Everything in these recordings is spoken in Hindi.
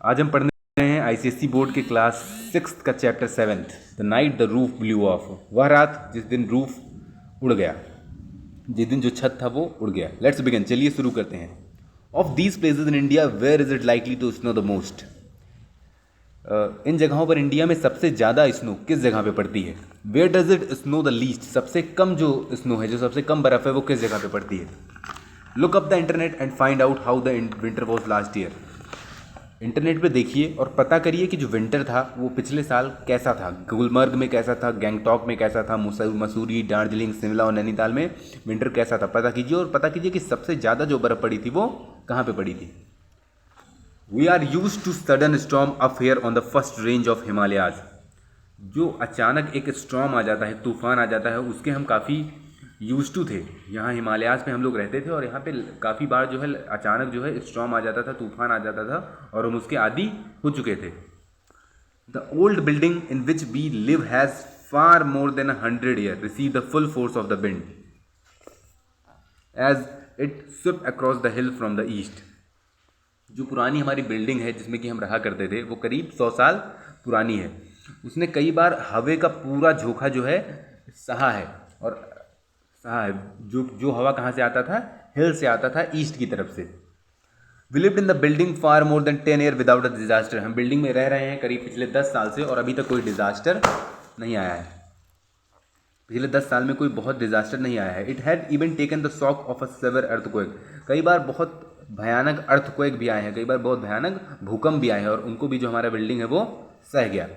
आज हम पढ़ने रहे हैं आईसीएसई बोर्ड के क्लास 6 का chapter 7th, the night the roof blue of. वह रात जिस दिन रूफ उड़ गया, जिस दिन जो छत था वो उड़ गया। लेट्स बिगिन, चलिए शुरू करते हैं। Of these places in India where is it likely to snow the most. इन जगहों पर इंडिया में सबसे ज़्यादा स्नो किस जगह पे पड़ती है। Where does it snow the least, सबसे कम जो स्नो है, जो सबसे कम बर्फ़ है, वो किस जगह पे पड़ती है। Look up the internet and find out how the winter was last year. Internet पे देखिए और पता करिए कि जो विंटर था वो पिछले साल कैसा था। गुलमर्ग में कैसा था, गैंगटॉक में कैसा था, मसूरी, दार्जिलिंग, शिमला और नैनीताल में विंटर कैसा था, पता कीजिए। और पता कीजिए कि सबसे ज़्यादा जो बर्फ़ पड़ी थी वो कहाँ पे पड़ी थी। We are use to sudden storm up here on the first range of Himalayas. जो अचानक एक स्टॉर्म आ जाता है, तूफान आ जाता है, उसके हम काफ़ी यूज टू थे। यहाँ हिमालयाज पे हम लोग रहते थे और यहाँ पे काफ़ी बार जो है अचानक जो है स्टॉर्म आ जाता था, तूफान आ जाता था और हम उसके आदी हो चुके थे। The old building in which we live has for more than 100 year receive the full force of the wind as it swept across the hill from the east. जो पुरानी हमारी बिल्डिंग है जिसमें कि हम रहा करते थे, वो करीब 100 साल पुरानी है। उसने कई बार हवा का पूरा झोंका जो है सहा है, और सहा है जो हवा कहाँ से आता था, हिल से आता था, ईस्ट की तरफ से। We lived in the building for more than 10 year without a disaster. हम बिल्डिंग में रह रहे हैं करीब पिछले 10 साल से और अभी तक कोई डिजास्टर नहीं आया है। पिछले 10 साल में कोई बहुत डिजास्टर नहीं आया है। It had even taken the shock of a severe earthquake. कई बार बहुत भयानक अर्थक्वेक भी आए हैं, कई बार बहुत भयानक भूकंप भी आए हैं और उनको भी जो हमारा बिल्डिंग है वो सह गया।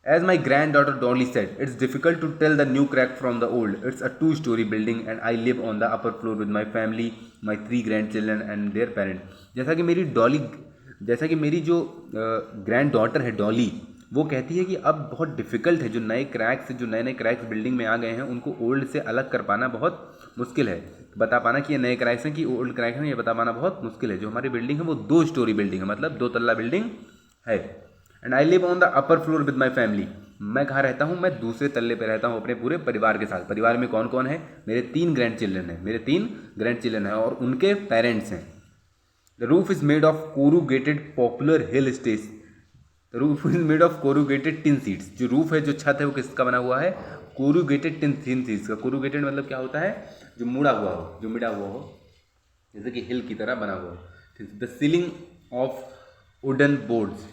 As my granddaughter Dolly said, it's difficult to tell the new crack from the old. It's a 2 storey building and I live on the upper floor with my family, my 3 grandchildren and their parents. जैसा कि मेरी जो ग्रैंड डॉटर है डॉली, वो कहती है कि अब बहुत डिफ़िकल्ट है, जो नए क्रैक्स बिल्डिंग में आ गए हैं उनको ओल्ड से अलग कर पाना बहुत मुश्किल है। बता पाना कि ये नए क्रैक्स हैं कि ओल्ड क्रैक्स हैं, ये बता पाना बहुत मुश्किल है। जो हमारी बिल्डिंग है वो 2 स्टोरी बिल्डिंग है, मतलब 2 तल्ला बिल्डिंग है। And I live on the upper floor with my family. मैं कहाँ रहता हूँ, मैं दूसरे तल्ले पे रहता हूँ अपने पूरे परिवार के साथ। परिवार में कौन कौन है, मेरे 3 ग्रैंड चिल्ड्रन हैं और उनके पेरेंट्स हैं। The roof is made of corrugated popular hill station. The roof is made of corrugated tin seats. जो रूफ है, जो छत है, वो किसका बना हुआ है, कोरूगेटेड टिन सीट्स का। कोरूगेटेड मतलब क्या होता है, जो मुड़ा हुआ हो, जो मिड़ा हुआ हो, जैसे कि हिल की तरह बना हुआ हो। The ceiling of wooden boards.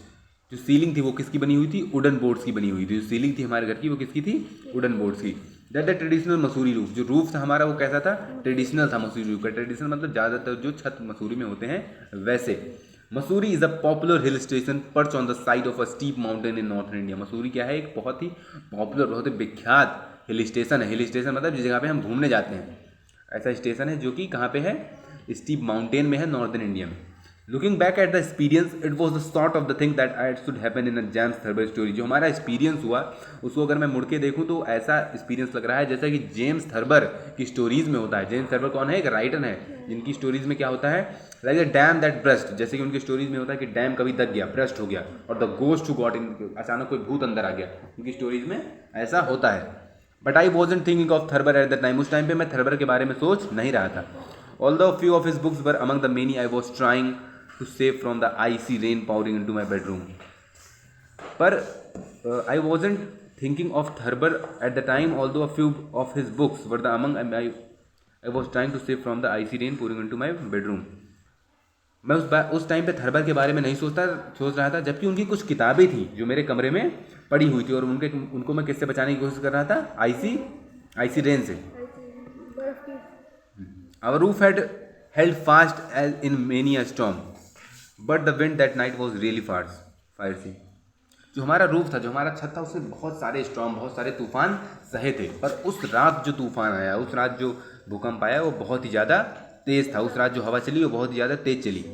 जो सीलिंग थी वो किसकी बनी हुई थी, वुडन बोर्ड्स की बनी हुई थी। जो सीलिंग थी हमारे घर की वो किसकी थी, वुडन बोर्ड्स की। That the traditional Mussoorie roof. जो रूफ था हमारा वो कैसा था, ट्रेडिशनल था मसूरी रूफ का। ट्रेडिशनल मतलब ज़्यादातर जो छत मसूरी में होते हैं वैसे। Mussoorie is a popular hill station perch on the side of a steep mountain in northern India. Mussoorie क्या है, एक बहुत ही पॉपुलर, बहुत ही विख्यात हिल स्टेशन है। हिल स्टेशन मतलब जिस जगह पे हम घूमने जाते हैं, ऐसा स्टेशन है जो कि कहाँ पे है, स्टीप माउंटेन में है, नॉर्थन इंडिया में। Looking back at the experience, it was the sort of the thing that I should happen in a James Thurber story. जो हमारा एक्सपीरियंस हुआ उसको अगर मैं मुड़ के देखूँ तो ऐसा एक्सपीरियंस लग रहा है जैसा कि जेम्स थर्बर की स्टोरीज में होता है। जेम्स थर्बर कौन है, एक राइटर है जिनकी स्टोरीज में क्या होता है, like a dam that burst. जैसे कि उनकी स्टोरीज में होता है कि डैम कभी दब गया, ब्रस्ट हो गया, और the ghost who got in, अचानक कोई भूत अंदर आ गया। उनकी स्टोरीज में ऐसा होता है। But I wasn't thinking of Thurber at the time. उस टाइम पे मैं थर्बर के बारे में सोच नहीं रहा था। Although few of his books were among the many I was trying to save from the icy rain pouring into my bedroom. पर I wasn't thinking of Thurber at the time, although a few of his books were the among I was trying to save from the icy rain pouring into my bedroom. मैं उस टाइम पे थर्बर के बारे में नहीं सोच रहा था, जबकि उनकी कुछ किताबें थी जो मेरे कमरे में पड़ी हुई थी और उनको मैं किससे बचाने की कोशिश कर रहा था, आईसी रेन से। Our roof had held fast as in many a storm, but the wind that night was really fierce. जो हमारा रूफ था, जो हमारा छत था, उसमें बहुत सारे स्टॉर्म, बहुत सारे तूफान सहे थे। पर उस रात जो तूफान आया, उस रात जो भूकंप आया, वो बहुत ही ज़्यादा तेज़ था। उस रात जो हवा चली वो बहुत ही ज़्यादा तेज़ चली।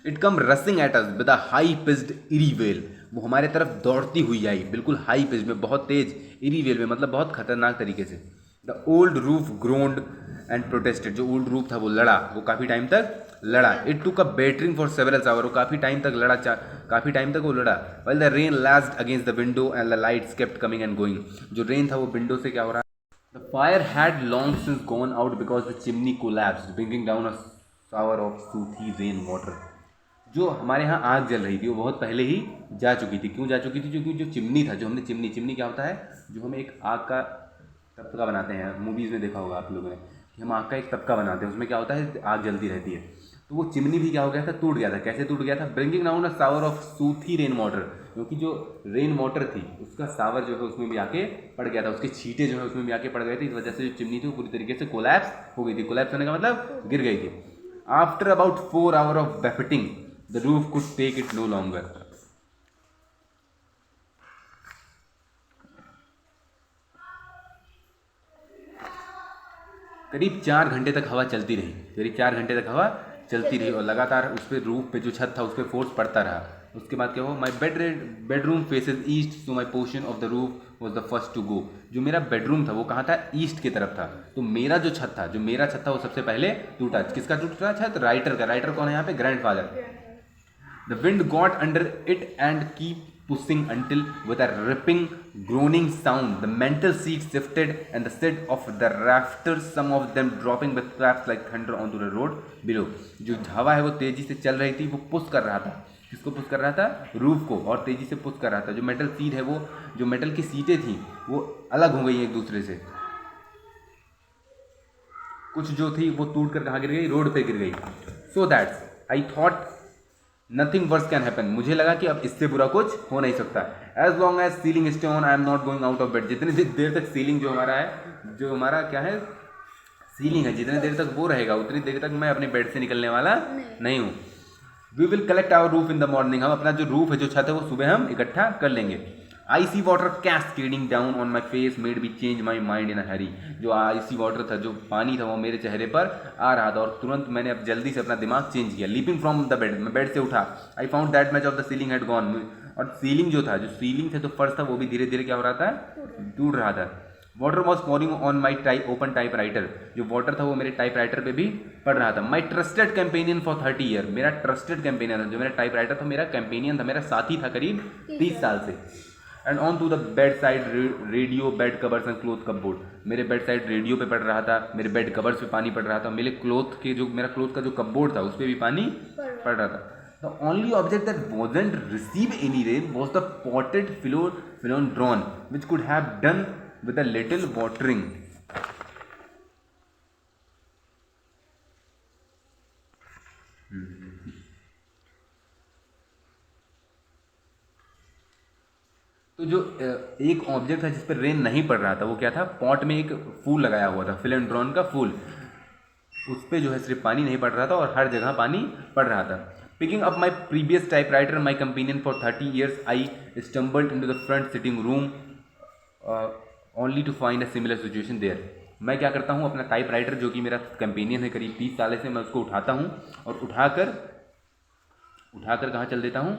It come रसिंग at us with a high pitched eri well. वो हमारे तरफ दौड़ती हुई आई, बिल्कुल हाई पिच में, बहुत तेज़, इरी वेल में मतलब बहुत खतरनाक तरीके से। The old roof groaned and protested. जो ओल्ड रूफ था वो लड़ा, वो काफ़ी टाइम तक लड़ा। It took a battering for several hour. वो काफ़ी टाइम तक वो लड़ा। Well the rain lashed against the window and the lights kept coming and going. जो रेन था वो विंडो से क्या हो रहा, the fire had long since gone out because the chimney collapsed, bringing down a shower of sooty rain water. जो हमारे यहाँ आग जल रही थी वो बहुत पहले ही जा चुकी थी। क्यों जा चुकी थी? क्योंकि जो चिमनी था, जो हमने चिमनी क्या होता है, जो हम एक आग का तबका बनाते हैं, मूवीज़ में देखा होगा आप लोगों ने कि हम आग का एक तबका बनाते हैं, उसमें क्या होता है, आग जलती रहती है। तो वो चिमनी भी क्या हो गया था, टूट गया था। कैसे टूट गया था? Bringing down a shower of sooty rain water, क्योंकि जो रेन वाटर थी उसका सावर जो है उसमें भी आके पड़ गया था, उसके छींटे जो है उसमें भी आके पड़ गए थे। इस वजह से जो चिमनी थी वो पूरी तरीके से कोलैप्स हो गई थी। कोलैप्स होने का मतलब गिर गई थी। After about 4 hours of buffeting the roof could take it no longer. करीब 4 घंटे तक हवा चलती रही, करीब 4 घंटे तक हवा चलती रही और लगातार उस पर रूफ पे जो छत था उस पर फोर्स पड़ता रहा। उसके बाद क्या हुआ? My bedroom faces east, so my portion of the roof was the first to go. जो मेरा बेडरूम था वो कहाँ था? ईस्ट की तरफ था। तो मेरा जो छत था, वो सबसे पहले टूटा। किसका टूटा छत? राइटर का। राइटर कौन है यहाँ पे? Grandfather. The wind got under it and keep pushing until with a ripping, groaning sound, the mantel seat shifted and the set of the rafters, some of them dropping with claps like thunder onto the road below. जो हवा है वो तेजी से चल रही थी, वो पुश कर रहा था। किसको पुश कर रहा था? रूफ को, और तेजी से पुश कर रहा था। जो मेटल सीट है, वो जो मेटल की सीटें थी वो अलग हो गई एक दूसरे से। कुछ जो थी वो टूट कर कहाँ गिर गई? रोड पे गिर गई। So that's I thought nothing worse can happen. मुझे लगा कि अब इससे बुरा कुछ हो नहीं सकता। As long as ceiling stay on I am not going out of bed. जितनी देर तक सीलिंग जो हमारा है, जो हमारा क्या है, सीलिंग है, जितनी देर तक वो रहेगा उतनी देर तक मैं अपने बेड से निकलने वाला नहीं हूँ। We will collect our roof in the morning. हम अपना जो रूफ है, जो छत है, वो सुबह हम इकट्ठा कर लेंगे। Icy water cascading down on my face made me change my mind in a hurry. जो आईसी वाटर था, जो पानी था, वो मेरे चेहरे पर आ रहा था और तुरंत मैंने अब जल्दी से अपना दिमाग चेंज किया। लीपिंग फ्रॉम द बेड, मैं बेड से उठा। I found that much of the ceiling had gone. और सीलिंग जो था, जो सीलिंग था, जो फर्श था, वो भी धीरे धीरे क्या हो रहा था? टूट रहा था। Water was pouring on my open type writer. जो वाटर था वो मेरे टाइप राइटर पर भी पड़ रहा था। माई ट्रस्टेड कंपेनियन फॉर 30 ईयर। मेरा ट्रस्टेड कंपेनियन था, जो मेरा टाइप राइटर था, मेरा कंपेनियन था, मेरा साथी था करीब 30 साल से। And on to the bed side radio, bed covers and cloth cupboard. मेरे बेड साइड रेडियो पे पड़ रहा था, मेरे बेड कवर्स पे पानी पड़ रहा था, मेरे क्लोथ के जो मेरा क्लोथ का जो कपबोर्ड था उस पर भी पानी पड़ रहा था। The only object that wasn't receive any rain was the potted philodendron which could have done with a little watering. तो जो एक ऑब्जेक्ट था जिस पर रेन नहीं पड़ रहा था वो क्या था? पॉट में एक फूल लगाया हुआ था, फिलेंड्रॉन का फूल। उस पर जो है सिर्फ पानी नहीं पड़ रहा था और हर जगह पानी पड़ रहा था। Picking up my previous type writer my companion for 30 years I stumbled into the front sitting room only to find a similar situation there. मैं क्या करता हूँ, अपना टाइप राइटर जो कि मेरा कंपेनियन है करीब 30 साल से, मैं उसको उठाता हूँ और उठाकर कहाँ चल देता हूँ?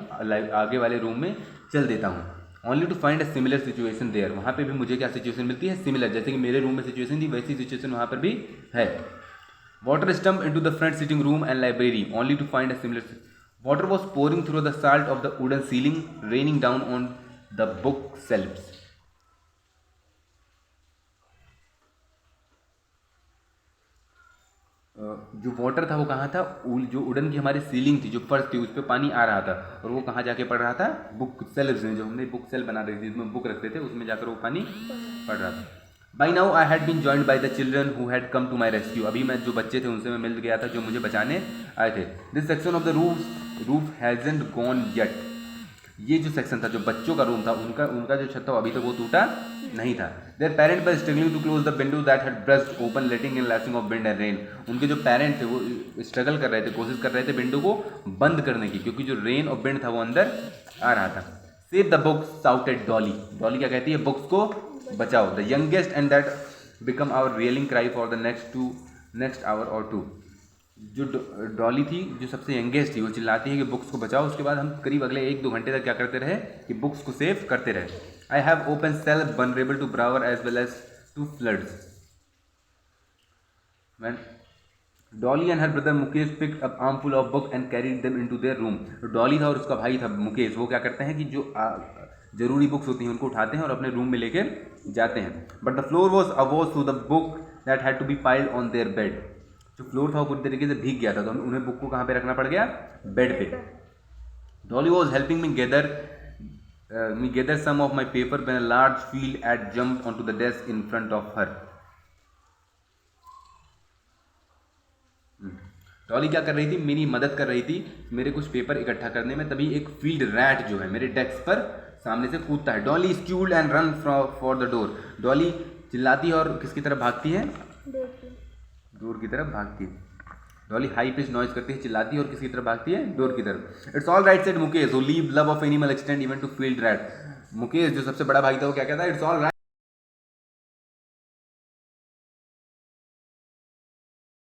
आगे वाले रूम में चल देता हूँ। Only to find a similar situation there. वहाँ पे भी मुझे क्या सिचुएशन मिलती है? सिमिलर। जैसे कि मेरे रूम में सिचुएशन थी वैसी सिचुएशन वहाँ पर भी है। Water stump into the front sitting room and library only to find a similar. Water was pouring through the salt of the wooden ceiling raining down on the book shelves. जो वाटर था वो कहाँ था? जो वुडन की हमारी सीलिंग थी, जो फर्श थी, उस पर पानी आ रहा था और वो कहाँ जाके पड़ रहा था? बुक शेल्फ्स में। जो हमने बुक शेल्फ बना रही थी, जिसमें बुक रखते थे, उसमें जाकर वो पानी पड़ रहा था। By now I had been joined by the children who had come to my rescue. अभी मैं जो बच्चे थे उनसे मैं मिल गया था जो मुझे बचाने आए थे। This section of the roof hasn't gone yet. ये जो सेक्शन था, जो बच्चों का रूम था, उनका जो छत था अभी तक वो टूटा नहीं था। Their parent were struggling to close the window that had burst open letting in lashing of wind and rain. उनके जो पेरेंट थे वो स्ट्रगल कर रहे थे, कोशिश कर रहे थे विंडो को बंद करने की, क्योंकि जो रेन और विंड था वो अंदर आ रहा था। Save the books shouted Dolly. Dolly क्या कहती है? बुक्स को बचाओ। The youngest and that became our rallying cry for the next hour or two. जो डॉली थी, जो सबसे यंगेस्ट थी, वो चिल्लाती है कि बुक्स को बचाओ। उसके बाद हम करीब अगले 1-2 घंटे तक क्या करते रहे कि बुक्स को सेव करते रहे। I have open self vulnerable to brawler as well as to floods. Man Dolly and her brother Mukesh picked up armful of book and carried them into their room. Dolly था और उसका भाई था मुकेश, वो क्या करते हैं कि जो जरूरी बुक्स होती हैं उनको उठाते हैं और अपने रूम में लेकर जाते हैं। But the floor was awash too the book that had to be piled on their bed. जो फ्लोर था वो पूरी तरीके से भीग गया था, तो उन्हें बुक को कहाँ पे रखना पड़ गया? बेड पे। Dolly was helping me gather some of my paper when a large field ant jumped onto the desk in front of her. Dolly क्या कर रही थी, मेरी मदद कर रही थी मेरे कुछ पेपर इकट्ठा करने में, तभी एक फील्ड रैट जो है मेरे डेस्क पर सामने से कूदता है. Dolly squealed and run for the door. Dolly चिल्लाती है और किसकी तरफ भागती है, डोर की तरफ भागती है. डॉली हाई पिच नॉइज करती है, चिल्लाती है और किसकी तरफ भागती है, डोर की तरफ. It's all right said Mukesh, who live love of animal extend even to field rat. Mukesh जो सबसे बड़ा भाई था वो क्या कहता है, इट्स ऑल